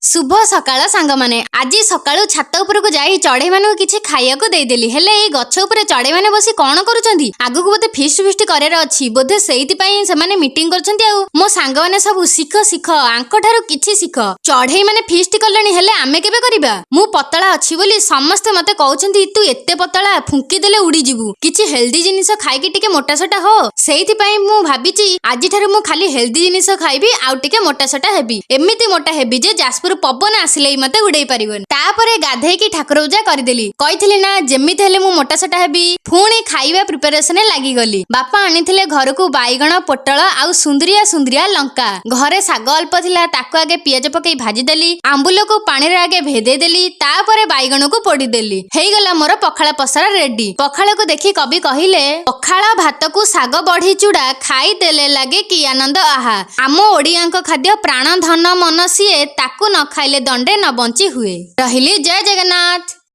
शुभ सकाळ सांगमाने आज सकाळू छात उपरକୁ ଯାଇ ଚଢେଇ ମାନଙ୍କୁ କିଛି ଖାଇବାକୁ ଦେଇଦେଲି ହେଲେ ଏଇ ଗଛ ଉପରେ ଚଢେଇ ମାନେ ବସି କଣ କରୁଛନ୍ତି ଆଗକୁ ବୋଧେ ଫିଷ୍ଟ କରିବାର ଅଛି ବୋଧେ ସେଇଥିପାଇଁ ସେମାନେ ମିଟିଂ କରୁଛନ୍ତି ଆଉ ମୋ ସାଙ୍ଗମାନେ ସବୁ ଶିଖ ଶିଖ ଆଙ୍କଠାରୁ କିଛି ଶିଖ ଚଢେଇ ମାନେ ଫିଷ୍ଟ କଲେଣି ହେଲେ ଆମେ କେବେ କରିବା ମୁଁ ପତଳା ଅଛି ବୋଲି ସମସ୍ତେ ମତେ କହୁଛନ୍ତି ତୁ ଏତେ ପତଳା ଫୁଙ୍କି ଦେଲେ ଉଡିଯିବୁ କିଛି ହେଲ୍ଦି ଜିନିଷ ଖାଇକି ଟିକେ ମୋଟାସୋଟା ହୋ ସେଇଥିପାଇଁ ମୁଁ ଭାବିଛି ଆଜିଠାରୁ ମୁଁ ଖାଲି ହେଲ୍ଦି ଜିନିଷ ଖାଇବି ଆଉ ଟିକେ ମୋଟାସୋଟା ହେବି ଏମିତି ମୋଟା ହେବି ଯେ ଯାଜପୁର पवन आसिले मते उड़े पारिबन तापरे गाधेकी ठाकुर पूजा करदेली कहिथिले ना जेमिति हेले मु मोटासोटा हेबी पुणी खाइबा प्रिपरेशन लागी गली बापा आनिथिले घर को बाईगण पोटल आउ सुंदरिया सुंदरिया लंका घरे साग अल्प थिला ताको आगे पियाज पकई भाजी देली आंबुल को पानी रे आगे भेदे देली तापरे बाईगण को पोड़ी देली हेई गला मोर पखाला पसरा रेडी पखाला को देखि कवि कहिले पखाला भात को साग बढी चूड़ा खाई देले लागे कि आनंद आहा आम ओडियांक खाद्य प्राण धन मन सिए ताकू न खाइले दंडे न बंची हुए रहिली जय जगन्नाथ।